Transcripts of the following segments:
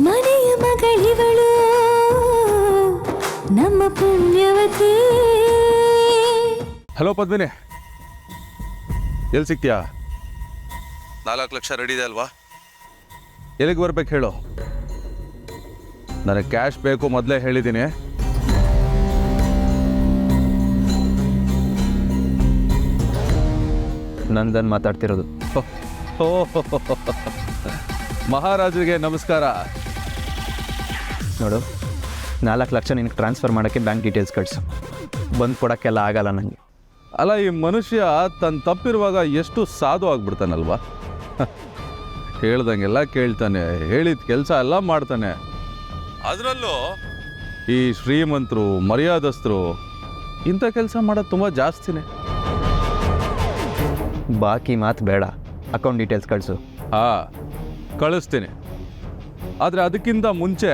ಮನೆಯ ಮಗಳಿವಳು ನಮ್ಮ ಪುಣ್ಯವತಿ. ಹಲೋ ಪದ್ಮಿನಿ, ಎಲ್ಲಿ ಸಿಗ್ತೀಯಾ? 4 ಲಕ್ಷ ರೆಡಿ ಇದೆ ಅಲ್ವಾ? ಎಲ್ಲಿಗೆ ಬರ್ಬೇಕು ಹೇಳು? ನನಗೆ ಕ್ಯಾಶ್ ಬೇಕು, ಮೊದಲೇ ಹೇಳಿದ್ದೀನಿ. ನಂದನ್ ಮಾತಾಡ್ತಿರೋದು. ಮಹಾರಾಜರಿಗೆ ನಮಸ್ಕಾರ. ನೋಡು, 4 ಲಕ್ಷ ನಿನಗೆ ಟ್ರಾನ್ಸ್ಫರ್ ಮಾಡೋಕ್ಕೆ ಬ್ಯಾಂಕ್ ಡೀಟೇಲ್ಸ್ ಕಳಿಸು. ಬಂದು ಕೊಡೋಕ್ಕೆಲ್ಲ ಆಗಲ್ಲ ನನಗೆ. ಅಲ್ಲ, ಈ ಮನುಷ್ಯ ತನ್ನ ತಪ್ಪಿರುವಾಗ ಎಷ್ಟು ಸಾಧು ಆಗ್ಬಿಡ್ತಾನಲ್ವಾ? ಹೇಳ್ದಂಗೆಲ್ಲ ಕೇಳ್ತಾನೆ, ಹೇಳಿದ ಕೆಲಸ ಎಲ್ಲ ಮಾಡ್ತಾನೆ. ಅದರಲ್ಲೂ ಈ ಶ್ರೀಮಂತರು, ಮರ್ಯಾದಸ್ಥರು ಇಂಥ ಕೆಲಸ ಮಾಡೋದು ತುಂಬ ಜಾಸ್ತಿನೇ. ಬಾಕಿ ಮಾತು ಬೇಡ, ಅಕೌಂಟ್ ಡೀಟೇಲ್ಸ್ ಕಳಿಸು. ಕಳಿಸ್ತೀನಿ. ಆದರೆ ಅದಕ್ಕಿಂತ ಮುಂಚೆ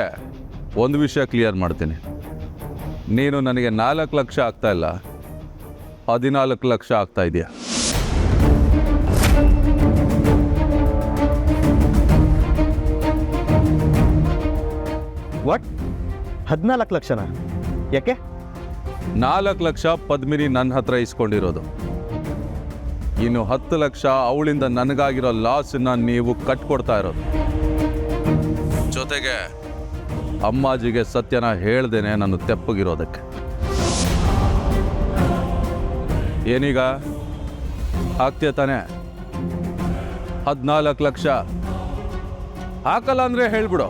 ಒಂದು ವಿಷಯ ಕ್ಲಿಯರ್ ಮಾಡ್ತೀನಿ. ನೀನು ನನಗೆ 4 ಲಕ್ಷ ಆಗ್ತಾ ಇಲ್ಲ, 14 ಲಕ್ಷ ಆಗ್ತಾ ಇದೆಯಾ? ವಾಟ್? 14 ಲಕ್ಷನಾ? ಯಾಕೆ? 4 ಲಕ್ಷ ಪದ್ಮಿನಿ ನನ್ನ ಹತ್ರ ಇಸ್ಕೊಂಡಿರೋದು. ಇನ್ನು 10 ಲಕ್ಷ ಅವಳಿಂದ ನನಗಾಗಿರೋ ಲಾಸನ್ನ ನೀವು ಕಟ್ಕೊಡ್ತಾ ಇರೋದು. ಜೊತೆಗೆ ಅಮ್ಮಾಜಿಗೆ ಸತ್ಯನ ಹೇಳ್ದೇನೆ ನಾನು ತೆಪ್ಪಗಿರೋದಕ್ಕೆ. ಏನೀಗ ಆಗ್ತೀಯ ತಾನೆ? 14 ಲಕ್ಷ ಹಾಕಲ್ಲ ಅಂದರೆ ಹೇಳ್ಬಿಡು.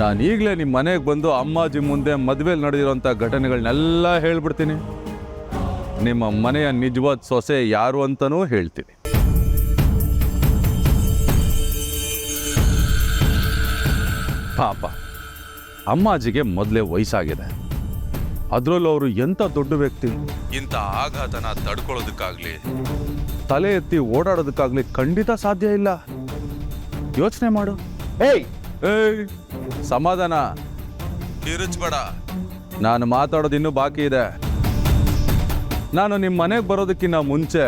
ನಾನೀಗಲೇ ನಿಮ್ಮ ಮನೆಗೆ ಬಂದು ಅಮ್ಮಾಜಿ ಮುಂದೆ ಮದುವೆಲಿ ನಡೆದಿರೋಂಥ ಘಟನೆಗಳನ್ನೆಲ್ಲ ಹೇಳ್ಬಿಡ್ತೀನಿ. ನಿಮ್ಮ ಮನೆಯ ನಿಜವಾದ ಸೊಸೆ ಯಾರು ಅಂತನೂ ಹೇಳ್ತೀನಿ. ಪಾಪ ಅಮ್ಮಾಜಿಗೆ ಮೊದಲೇ ವಯಸ್ಸಾಗಿದೆ. ಅದರಲ್ಲೂ ಅವರು ಎಂಥ ದೊಡ್ಡ ವ್ಯಕ್ತಿ. ಇಂಥ ಆಘಾತನ ತಡ್ಕೊಳ್ಳೋದಕ್ಕಾಗ್ಲಿ, ತಲೆ ಎತ್ತಿ ಓಡಾಡೋದಕ್ಕಾಗ್ಲಿ ಖಂಡಿತ ಸಾಧ್ಯ ಇಲ್ಲ. ಯೋಚನೆ ಮಾಡು. ಏಯ್ ಸಮಾಧಾನ, ಕಿರುಚ್ಬೇಡ. ನಾನು ಮಾತಾಡೋದು ಇನ್ನೂ ಬಾಕಿ ಇದೆ. ನಾನು ನಿಮ್ಮ ಮನೆಗೆ ಬರೋದಕ್ಕಿಂತ ಮುಂಚೆ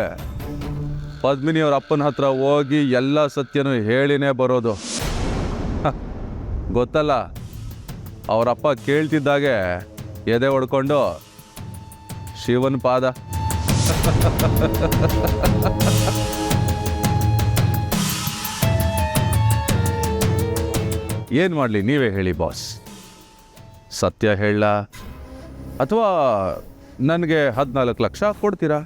ಪದ್ಮಿನಿಯವ್ರ ಅಪ್ಪನ ಹತ್ರ ಹೋಗಿ ಎಲ್ಲ ಸತ್ಯನೂ ಹೇಳಿನೇ ಬರೋದು. ಗೊತ್ತಲ್ಲ, ಅವರಪ್ಪ ಕೇಳ್ತಿದ್ದಾಗೆ ಎದೆ ಹೊಡ್ಕೊಂಡು ಶಿವನ ಪಾದ. ಏನು ಮಾಡಲಿ ನೀವೇ ಹೇಳಿ ಬಾಸ್? ಸತ್ಯ ಹೇಳ ಅಥವಾ ನನಗೆ 14 ಲಕ್ಷ ಕೊಡ್ತೀರಾ?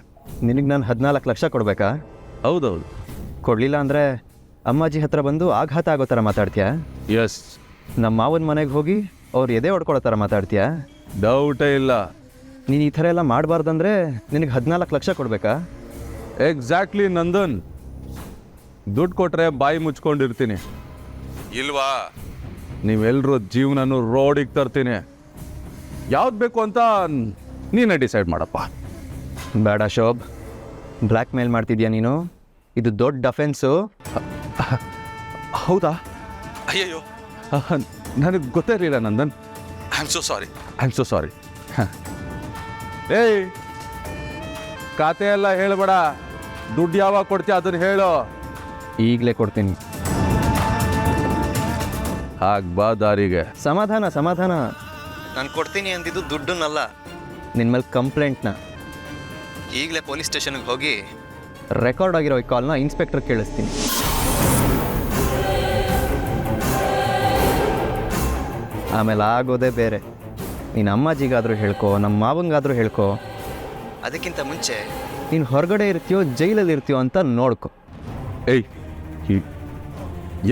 ನಿನಗೆ ನಾನು 14 ಲಕ್ಷ ಕೊಡಬೇಕಾ? ಹೌದೌದು. ಕೊಡಲಿಲ್ಲ ಅಂದರೆ ಅಮ್ಮಾಜಿ ಹತ್ರ ಬಂದು ಆಘಾತ ಆಗೋ ಥರ ಮಾತಾಡ್ತೀಯಾ? ಎಸ್. ನಮ್ಮ ಮಾವನ ಮನೆಗೆ ಹೋಗಿ ಅವ್ರು ಎದೆ ಹೊಡ್ಕೊಳ್ಳೋ ಥರ ಮಾತಾಡ್ತೀಯಾ? ಡೌಟೇ ಇಲ್ಲ. ನೀನು ಈ ಥರ ಎಲ್ಲ ಮಾಡಬಾರ್ದಂದ್ರೆ ನಿನಗೆ 14 ಲಕ್ಷ ಕೊಡಬೇಕಾ? ಎಕ್ಸಾಕ್ಟ್ಲಿ ನಂದನ್. ದುಡ್ಡು ಕೊಟ್ಟರೆ ಬಾಯಿ ಮುಚ್ಕೊಂಡಿರ್ತೀನಿ, ಇಲ್ವಾ ನೀವೆಲ್ಲರೂ ಜೀವನನೂ ರೋಡಿಗೆ ತರ್ತೀನಿ. ಯಾವ್ದು ಬೇಕು ಅಂತ ನೀನೇ ಡಿಸೈಡ್ ಮಾಡಪ್ಪ. ಬೇಡ ಶೋಭ್, ಬ್ಲ್ಯಾಕ್ ಮೇಲ್ ಮಾಡ್ತಿದ್ಯಾ ನೀನು? ಇದು ದೊಡ್ಡ ಅಫೆನ್ಸು. ಹೌದಾ? ಅಯ್ಯಯ್ಯೋ, ನನಗೆ ಗೊತ್ತಿರಲಿಲ್ಲ Nandan. I am so sorry. ಏಯ್, ಖಾತೆ ಎಲ್ಲ ಹೇಳಬೇಡ. ದುಡ್ಡು ಯಾವಾಗ ಕೊಡ್ತೀಯ ಅದನ್ನು ಹೇಳು. ಈಗಲೇ ಕೊಡ್ತೀನಿ. ಹಾಗೆ ಬಾ ದಾರಿಗೆ. ಸಮಾಧಾನ. ನಾನು ಕೊಡ್ತೀನಿ ಅಂದಿದ್ದು ದುಡ್ಡನ್ನಲ್ಲ, ನಿನ್ನ ಮೇಲೆ ಕಂಪ್ಲೇಂಟ್ನ. ಈಗಲೇ ಪೊಲೀಸ್ ಸ್ಟೇಷನ್ಗೆ ಹೋಗಿ ರೆಕಾರ್ಡ್ ಆಗಿರೋ ಈ ಕಾಲ್ನ ಇನ್ಸ್ಪೆಕ್ಟರ್ ಕೇಳಿಸ್ತೀನಿ. ಆಮೇಲೆ ಆಗೋದೇ ಬೇರೆ. ನೀನು ಅಮ್ಮಾಜಿಗಾದರೂ ಹೇಳ್ಕೊ, ನಮ್ಮ ಮಾವಂಗಾದರೂ ಹೇಳ್ಕೊ. ಅದಕ್ಕಿಂತ ಮುಂಚೆ ನೀನು ಹೊರಗಡೆ ಇರ್ತೀಯೋ ಜೈಲಲ್ಲಿ ಇರ್ತೀಯೋ ಅಂತ ನೋಡ್ಕೊ. ಏಯ್,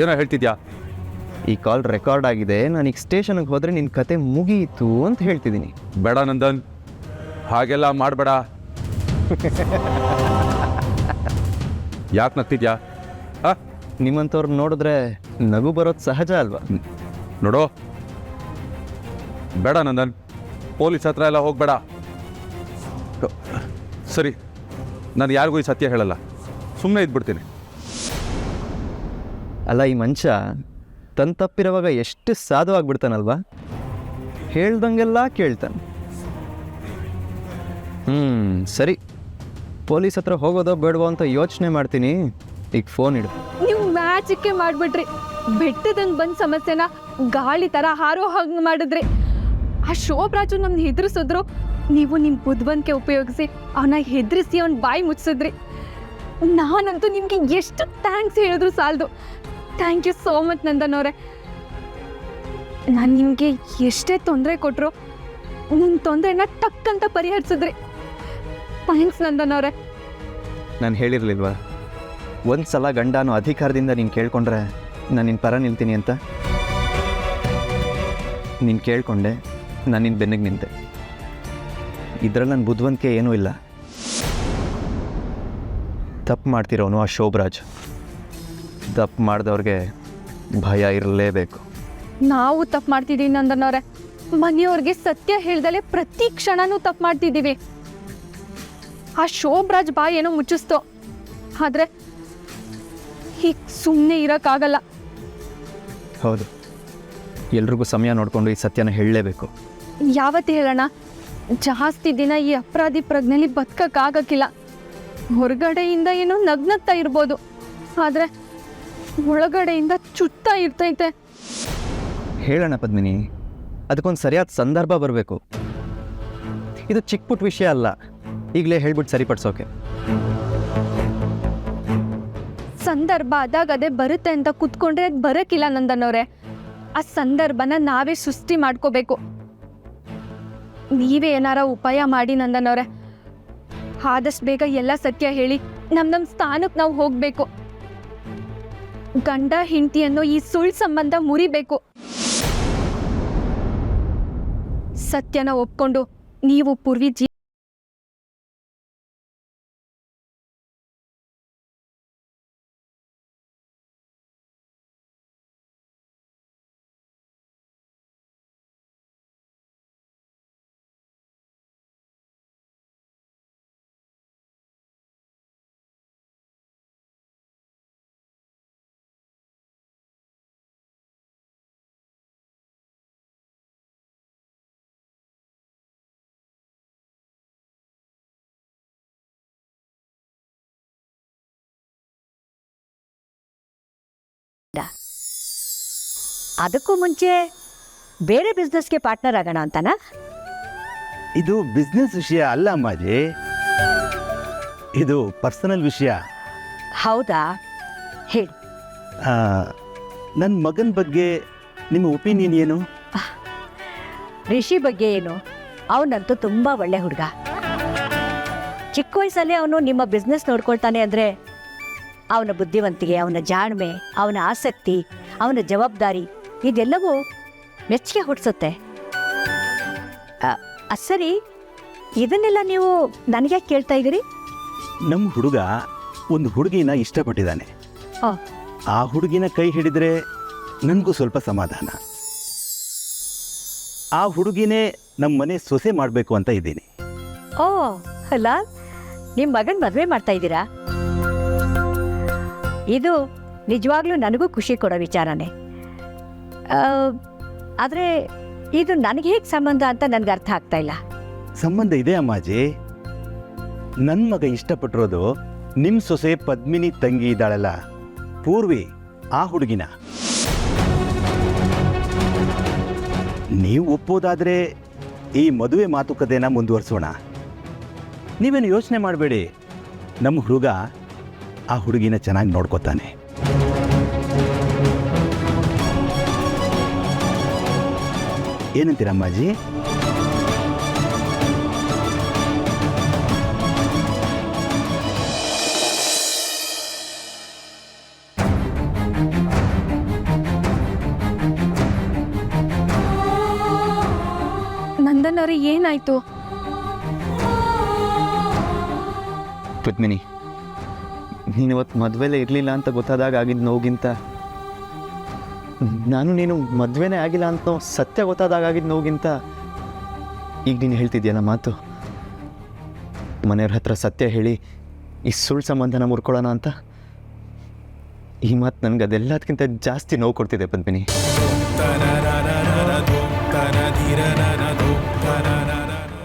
ಏನೋ ಹೇಳ್ತಿದ್ಯಾ? ಈ ಕಾಲ್ ರೆಕಾರ್ಡ್ ಆಗಿದೆ. ನಾನೀಗ ಸ್ಟೇಷನ್ಗೆ ಹೋದರೆ ನಿನ್ನ ಕತೆ ಮುಗಿಯಿತು ಅಂತ ಹೇಳ್ತಿದ್ದೀನಿ. ಬೇಡ ನಂದನ್, ಹಾಗೆಲ್ಲ ಮಾಡಬೇಡ. ಯಾಕೆ ನಗ್ತಿದ್ಯಾ? ನಿಮ್ಮಂಥವ್ರು ನೋಡಿದ್ರೆ ನಗು ಬರೋದು ಸಹಜ ಅಲ್ವಾ? ನೋಡೋ, ಬೇಡ ನಂದನ್, ಪೊಲೀಸ್ ಹತ್ರ ಎಲ್ಲ ಹೋಗಬೇಡ. ಸರಿ, ನಾನು ಯಾರಿಗೂ ಈ ಸತ್ಯ ಹೇಳಲ್ಲ, ಸುಮ್ಮನೆ ಇದ್ಬಿಡ್ತೀನಿ. ಅಲ್ಲ, ಈ ಮನುಷ್ಯ ತನ್ನ ತಪ್ಪಿರುವಾಗ ಎಷ್ಟು ಸಾಧುವಾಗಿಬಿಡ್ತಾನಲ್ವಾ? ಹೇಳ್ದಂಗೆಲ್ಲ ಕೇಳ್ತಾನೆ. ಸರಿ, ಪೊಲೀಸ್ ಹತ್ರ ಹೋಗೋದೋ ಬೇಡವೋ ಅಂತ ಯೋಚನೆ ಮಾಡ್ತೀನಿ. ಈಗ ಫೋನ್ ಇಡು. ನೀವು ಮ್ಯಾಜಿಕ್ಕೆ ಮಾಡಿಬಿಟ್ರಿ. ಬೆಟ್ಟದಂಗೆ ಬಂದ ಸಮಸ್ಯೆನ ಗಾಳಿ ಥರ ಹಾರೋ ಹಂಗೆ ಮಾಡಿದ್ರಿ. ಆ ಶೋಭರಾಜು ನಮ್ನ ಹೆದರಿಸಿದ್ರು, ನೀವು ನಿಮ್ಮ ಬುದ್ಧಿವಂತಿಕೆ ಉಪಯೋಗಿಸಿ ಅವನ ಹೆದರಿಸಿ ಅವ್ನ ಬಾಯಿ ಮುಚ್ಚಿಸಿದ್ರಿ. ನಾನಂತೂ ನಿಮಗೆ ಎಷ್ಟು ಥ್ಯಾಂಕ್ಸ್ ಹೇಳಿದ್ರು ಸಾಲದು. Thank you so much Nandan ಅವರೇ. ನಾನು ನಿಮಗೆ ಎಷ್ಟೇ ತೊಂದರೆ ಕೊಟ್ಟರು ನಿಮ್ಮ ತೊಂದರೆನ ಟಕ್ ಅಂತ ಪರಿಹರಿಸಿದ್ರಿ. ಥ್ಯಾಂಕ್ಸ್ ನಂದನ್ ಅವರೇ. ನಾನು ಹೇಳಿರಲಿಲ್ವಾ, ಒಂದು ಸಲ ಗಂಡನೋ ಅಧಿಕಾರದಿಂದ ನೀನು ಕೇಳ್ಕೊಂಡ್ರೆ ನಾನು ನಿನ್ನ ಪರ ನಿಲ್ತೀನಿ ಅಂತ. ನೀನು ಕೇಳ್ಕೊಂಡೆ, ನಾನು ನಿನ್ನ ಬೆನ್ನಿಗೆ ನಿಂತೆ. ಇದರಲ್ಲಿ ನನ್ನ ಬುದ್ಧಿವಂತಿಕೆ ಏನೂ ಇಲ್ಲ. ತಪ್ಪು ಮಾಡ್ತಿರೋನು ಆ ಶೋಭರಾಜ್. ತಪ್ಪು ಮಾಡಿದವ್ರಿಗೆ ಭಯ ಇರಲೇಬೇಕು. ನಾವು ತಪ್ಪು ಮಾಡ್ತಿದ್ದೀವಿ ನಂದನ್ ಅವರೇ. ಮನೆಯವ್ರಿಗೆ ಸತ್ಯ ಹೇಳ್ದಲೆ ಪ್ರತಿ ಕ್ಷಣನೂ ತಪ್ಪು ಮಾಡ್ತಿದ್ದೀವಿ. ಆ ಶೋಭರಾಜ್ ಬಾಯಿ ಏನೋ ಮುಚ್ಚಿಸ್ತೋ, ಆದರೆ ಹೀಗೆ ಸುಮ್ಮನೆ ಇರೋಕ್ಕಾಗಲ್ಲ. ಹೌದು, ಎಲ್ರಿಗೂ ಸಮಯ ನೋಡಿಕೊಂಡು ಈ ಸತ್ಯನ ಹೇಳಲೇಬೇಕು. ಯಾವತ್ತು ಹೇಳೋಣ? ಜಾಸ್ತಿ ದಿನ ಈ ಅಪರಾಧಿ ಪ್ರಜ್ಞೆಯಲ್ಲಿ ಬದುಕಕ್ಕಾಗಕ್ಕಿಲ್ಲ. ಹೊರಗಡೆಯಿಂದ ಏನೋ ನಗ್ನಗ್ತಾ ಇರ್ಬೋದು, ಆದರೆ ಒಳಗಡೆಯಿಂದ ಚುತ್ತಾ ಇರ್ತೈತೆ. ಹೇಳೋಣ ಪದ್ಮಿನಿ, ಅದಕ್ಕೊಂದು ಸರಿಯಾದ ಸಂದರ್ಭ ಬರಬೇಕು. ಇದು ಚಿಕ್ಕ ಪುಟ್ಟ ವಿಷಯ ಅಲ್ಲ, ಈಗಲೇ ಹೇಳ್ಬಿಟ್ಟು ಸರಿಪಡಿಸೋಕೆ. ಸಂದರ್ಭ ಆದಾಗ ಅದೇ ಬರುತ್ತೆ ಅಂತ ಕೂತ್ಕೊಂಡ್ರೆ ಅದು ಬರೋಕ್ಕಿಲ್ಲ ನಂದನ್ ಅವರೇ. ಆ ಸಂದರ್ಭನ ನಾವೇ ಸೃಷ್ಟಿ ಮಾಡ್ಕೋಬೇಕು. ನೀವೇ ಏನಾರ ಉಪಾಯ ಮಾಡಿ ನಂದನ್ ಅವರೇ. ಆದಷ್ಟು ಬೇಗ ಎಲ್ಲ ಸತ್ಯ ಹೇಳಿ ನಮ್ಮ ಸ್ಥಾನಕ್ಕೆ ನಾವು ಹೋಗಬೇಕು. ಗಂಡ ಹೆಂಡತಿ ಅನ್ನೋ ಈ ಸುಳ್ಳು ಸಂಬಂಧ ಮುರಿಬೇಕು. ಸತ್ಯನ ಒಪ್ಕೊಂಡು ನೀವು ಪೂರ್ವಿ ಅದಕ್ಕೂ ಮುಂಚೆ ಬೇರೆ ಬಿಸ್ನೆಸ್ಗೆ ಪಾರ್ಟ್ನರ್ ಆಗೋಣ ಅಂತನಾ? ಇದು ಬಿಸ್ನೆಸ್ ವಿಷಯ ಅಲ್ಲ ಅಮ್ಮಾಜಿ, ಇದು ಪರ್ಸನಲ್ ವಿಷಯ. ಹೌದಾ? ಹೇಳಿ. ನನ್ನ ಮಗನ ಬಗ್ಗೆ ನಿಮ್ಮ ಒಪಿನಿಯನ್ ಏನು? ರಿಷಿ ಬಗ್ಗೆ ಏನು? ಅವನಂತೂ ತುಂಬ ಒಳ್ಳೆ ಹುಡುಗ. ಚಿಕ್ಕ ವಯಸ್ಸಲ್ಲೇ ಅವನು ನಿಮ್ಮ ಬಿಸ್ನೆಸ್ ನೋಡ್ಕೊಳ್ತಾನೆ ಅಂದರೆ ಅವನ ಬುದ್ಧಿವಂತಿಕೆ, ಅವನ ಜಾಣ್ಮೆ, ಅವನ ಆಸಕ್ತಿ, ಅವನ ಜವಾಬ್ದಾರಿ ಇದೆಲ್ಲವೂ ಮೆಚ್ಚುಗೆ ಹುಟ್ಟಿಸುತ್ತೆ. ಸರಿ, ಇದನ್ನೆಲ್ಲ ನೀವು ನನಗೆ ಕೇಳ್ತಾ ಇದ್ದೀರಿ? ನಮ್ಮ ಹುಡುಗ ಒಂದು ಹುಡುಗಿನ ಇಷ್ಟಪಟ್ಟಿದ್ದಾನೆ. ಆ ಹುಡುಗಿನ ಕೈ ಹಿಡಿದ್ರೆ ನನಗೂ ಸ್ವಲ್ಪ ಸಮಾಧಾನ. ಆ ಹುಡುಗಿನೇ ನಮ್ಮ ಮನೆ ಸೊಸೆ ಮಾಡಬೇಕು ಅಂತ ಇದ್ದೀನಿ. ಓ ಅಲ್ಲ, ನಿಮ್ಮ ಮಗನ ಮದುವೆ ಮಾಡ್ತಾ ಇದ್ದೀರಾ? ಇದು ನಿಜವಾಗ್ಲೂ ನನಗೂ ಖುಷಿ ಕೊಡೋ ವಿಚಾರನೇ. ಆದರೆ ಇದು ನನಗೆ ಹೇಗೆ ಸಂಬಂಧ ಅಂತ ನನಗೆ ಅರ್ಥ ಆಗ್ತಾ ಇಲ್ಲ. ಸಂಬಂಧ ಇದೆ ಅಮ್ಮಾಜಿ. ನನ್ನ ಮಗ ಇಷ್ಟಪಟ್ಟಿರೋದು ನಿಮ್ಮ ಸೊಸೆ ಪದ್ಮಿನಿ ತಂಗಿ ಇದ್ದಾಳಲ್ಲ, ಪೂರ್ವಿ, ಆ ಹುಡುಗಿನ. ನೀವು ಒಪ್ಪೋದಾದರೆ ಈ ಮದುವೆ ಮಾತುಕತೆನ ಮುಂದುವರಿಸೋಣ. ನೀವೇನು ಯೋಚನೆ ಮಾಡಬೇಡಿ, ನಮ್ಮ ಹುಡುಗ ಆ ಹುಡುಗಿನ ಚೆನ್ನಾಗಿ ನೋಡ್ಕೋತಾನೆ. ಏನಂತೀರ ಅಮ್ಮಾಜಿ? ನಂದನ್ ಅವ್ರೆ, ಏನಾಯ್ತು? ಪದ್ಮಿನಿ, ನೀನಿವತ್ತು ಮದುವೆಲೇ ಇರಲಿಲ್ಲ ಅಂತ ಗೊತ್ತಾದಾಗ ಆಗಿದ್ದ ನೋವಿಗಿಂತ, ನಾನು ನೀನು ಮದುವೆನೇ ಆಗಿಲ್ಲ ಅಂತ ಸತ್ಯ ಗೊತ್ತಾದಾಗ ಆಗಿದ್ದ ನೋವಿಗಿಂತ, ಈಗ ನೀನು ಹೇಳ್ತಿದ್ಯಲ್ಲ ಮಾತು, ಮನೆಯವ್ರ ಹತ್ರ ಸತ್ಯ ಹೇಳಿ ಈ ಸುಳ್ಳು ಸಂಬಂಧನ ಮುರ್ಕೊಳ್ಳೋಣ ಅಂತ, ಈ ಮಾತು ನನಗೆ ಅದೆಲ್ಲದಕ್ಕಿಂತ ಜಾಸ್ತಿ ನೋವು ಕೊಡ್ತಿದೆ ಪದ್ಮಿನಿ.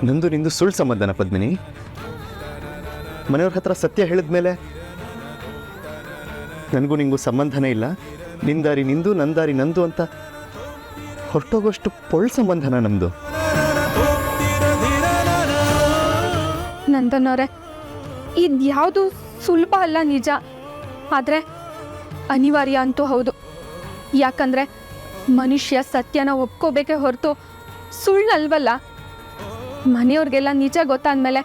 ನಂದು ನಿಂದು ಸುಳ್ಳು ಸಂಬಂಧನ ಪದ್ಮಿನಿ? ಮನೆಯವ್ರ ಹತ್ರ ಸತ್ಯ ಹೇಳಿದ್ಮೇಲೆ ನನಗೂ ನಿಂಗೂ ಸಂಬಂಧನೇ ಇಲ್ಲ, ನಿಂದಾರಿ ನಿಂದು ನಂದಾರಿ ನಂದು ಅಂತ ಹೊರಟೋಗೋಷ್ಟು ಪೊಳ್ ಸಂಬಂಧನ ನಮ್ಮದು. ನಂದನವ್ರೆ, ಇದ್ಯಾವುದು ಸುಲಭ ಅಲ್ಲ ನಿಜ, ಆದರೆ ಅನಿವಾರ್ಯ ಅಂತೂ ಹೌದು. ಯಾಕಂದರೆ ಮನುಷ್ಯ ಸತ್ಯನ ಒಪ್ಕೋಬೇಕೇ ಹೊರತು ಸುಳ್ಳಲ್ವಲ್ಲ. ಮನೆಯವ್ರಿಗೆಲ್ಲ ನಿಜ ಗೊತ್ತಾದ್ಮೇಲೆ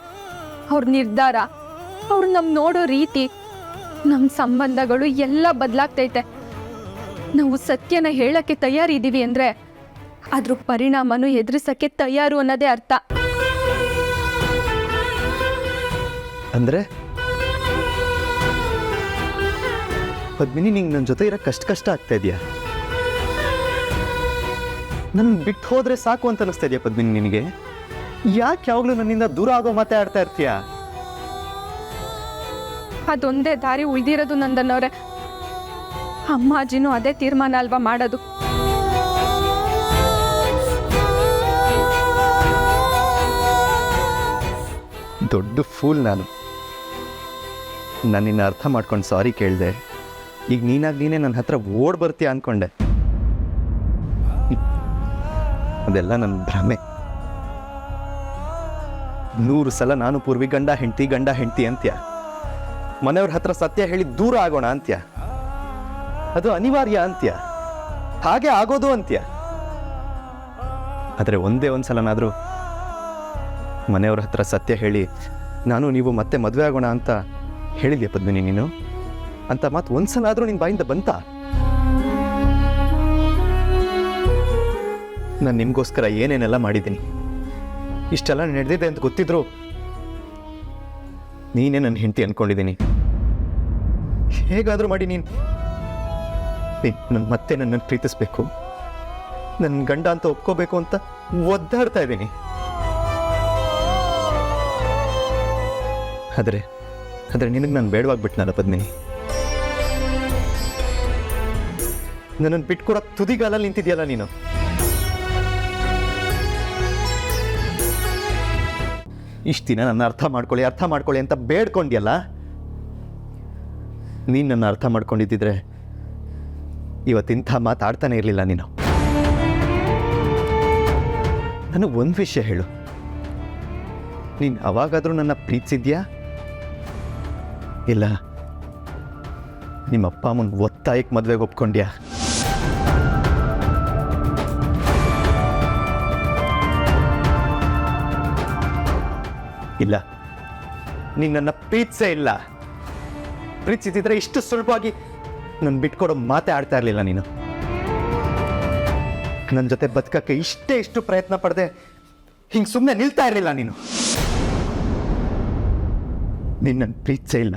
ಅವ್ರ ನಿರ್ಧಾರ, ಅವ್ರು ನಮ್ಮ ನೋಡೋ ರೀತಿ, ನಮ್ಮ ಸಂಬಂಧಗಳು ಎಲ್ಲ ಬದಲಾಗ್ತೈತೆ. ನಾವು ಸತ್ಯನ ಹೇಳೋಕ್ಕೆ ತಯಾರಿದ್ದೀವಿ ಅಂದರೆ ಅದ್ರ ಪರಿಣಾಮನೂ ಎದುರಿಸೋಕ್ಕೆ ತಯಾರು ಅನ್ನೋದೇ ಅರ್ಥ. ಅಂದರೆ ಪದ್ಮಿನಿ, ನಿಂಗೆ ನನ್ನ ಜೊತೆ ಇರೋ ಕಷ್ಟ ಆಗ್ತಾ ಇದೆಯಾ? ನನ್ನ ಬಿಟ್ಟು ಹೋದ್ರೆ ಸಾಕು ಅಂತ ಅನಿಸ್ತಾ ಇದೆಯಾ ಪದ್ಮಿನಿ ನಿನಗೆ? ಯಾಕೆ ಯಾವಾಗಲೂ ನನ್ನಿಂದ ದೂರ ಆಗೋ ಮಾತೇ ಆಡ್ತಾ ಇರ್ತೀಯ? ಅದೊಂದೇ ದಾರಿ ಉಳಿದಿರೋದು ನಂದನವ್ರೆ. ಅಮ್ಮಾಜಿನೂ ಅದೇ ತೀರ್ಮಾನ ಅಲ್ವಾ ಮಾಡೋದು. ದೊಡ್ಡ ಫೂಲ್ ನಾನು. ನಿನ್ನ ಅರ್ಥ ಮಾಡ್ಕೊಂಡು ಸಾರಿ ಕೇಳಿದೆ. ಈಗ ನೀನೇ ನನ್ನ ಹತ್ರ ಓಡ್ ಬರ್ತೀಯ ಅಂದ್ಕೊಂಡೆ. ಅದೆಲ್ಲ ನನ್ನ ಭ್ರಮೆ. 100 ಸಲ ನಾನು ಪೂರ್ವಿ ಗಂಡ ಹೆಂಡ್ತಿ ಅಂತ್ಯ. ಮನೆಯವ್ರ ಹತ್ರ ಸತ್ಯ ಹೇಳಿ ದೂರ ಆಗೋಣ ಅಂತ್ಯ. ಅದು ಅನಿವಾರ್ಯ ಅಂತ್ಯ. ಹಾಗೆ ಆಗೋದು ಅಂತ್ಯ. ಆದರೆ ಒಂದೇ ಒಂದ್ಸಲನಾದರೂ ಮನೆಯವ್ರ ಹತ್ರ ಸತ್ಯ ಹೇಳಿ ನಾನು ನೀವು ಮತ್ತೆ ಮದುವೆ ಆಗೋಣ ಅಂತ ಹೇಳಿದ್ಯಾ ಪದ್ಮಿನಿ ನೀನು? ಅಂತ ಮಾತು ಒಂದ್ಸಲ ಆದರೂ ನಿನ್ನ ಬಾಯಿಂದ ಬಂತ? ನಾನು ನಿಮಗೋಸ್ಕರ ಏನೇನೆಲ್ಲ ಮಾಡಿದ್ದೀನಿ, ಇಷ್ಟೆಲ್ಲ ನಡೆದಿದೆ ಅಂತ ಗೊತ್ತಿದ್ರು ನೀನೇ ನನ್ನ ಹೆಂಡತಿ ಅಂದ್ಕೊಂಡಿದ್ದೀನಿ. ಹೇಗಾದರೂ ಮಾಡಿ ನೀನು ಮತ್ತೆ ನನ್ನನ್ನು ಪ್ರೀತಿಸ್ಬೇಕು, ನನ್ನ ಗಂಡ ಅಂತ ಒಪ್ಕೋಬೇಕು ಅಂತ ಒದ್ದಾಡ್ತಾ ಇದ್ದೀನಿ. ಆದರೆ ನಿನಗೆ ನಾನು ಬೇಡವಾಗ್ಬಿಟ್ನಲ್ಲ ಪದ್ಮಿನಿ. ನನ್ನನ್ನು ಬಿಟ್ಕೊಡಕ್ಕೆ ತುದಿಗಾಲಲ್ಲಿ ನಿಂತಿದ್ಯಲ್ಲ ನೀನು. ಇಷ್ಟು ದಿನ ನನ್ನ ಅರ್ಥ ಮಾಡ್ಕೊಳ್ಳಿ ಅಂತ ಬೇಡ್ಕೊಂಡ್ಯಲ್ಲ. ನೀನು ನನ್ನ ಅರ್ಥ ಮಾಡ್ಕೊಂಡಿದ್ದಿದ್ರೆ ಇವತ್ತಿಂಥ ಮಾತಾಡ್ತಾನೆ ಇರಲಿಲ್ಲ ನೀನು. ನನಗೆ ಒಂದು ವಿಷಯ ಹೇಳು, ನೀನು ಅವಾಗಾದರೂ ನನ್ನ ಪ್ರೀತಿಸಿದ್ಯಾ? ಇಲ್ಲ ನಿಮ್ಮ ಅಪ್ಪ ಅಮ್ಮನ ಒತ್ತಾಯಕ್ಕೆ ಮದುವೆಗೆ ಒಪ್ಕೊಂಡ್ಯಾ? ಇಲ್ಲ, ನೀನು ನನ್ನ ಪ್ರೀತಿಸೇ ಇಲ್ಲ. ಪ್ರೀತಿಸಿದ್ರೆ ಇಷ್ಟು ಸುಲಭವಾಗಿ ನನ್ನ ಬಿಟ್ಕೊಡೋ ಮಾತೇ ಆಡ್ತಾ ಇರಲಿಲ್ಲ ನೀನು. ನನ್ನ ಜೊತೆ ಬದುಕಕ್ಕೆ ಇಷ್ಟು ಪ್ರಯತ್ನ ಪಡದೆ ಹಿಂಗೆ ಸುಮ್ಮನೆ ನಿಲ್ತಾ ಇರಲಿಲ್ಲ ನೀನು. ನೀನು ನನ್ನ ಪ್ರೀತಿಸೇ ಇಲ್ಲ.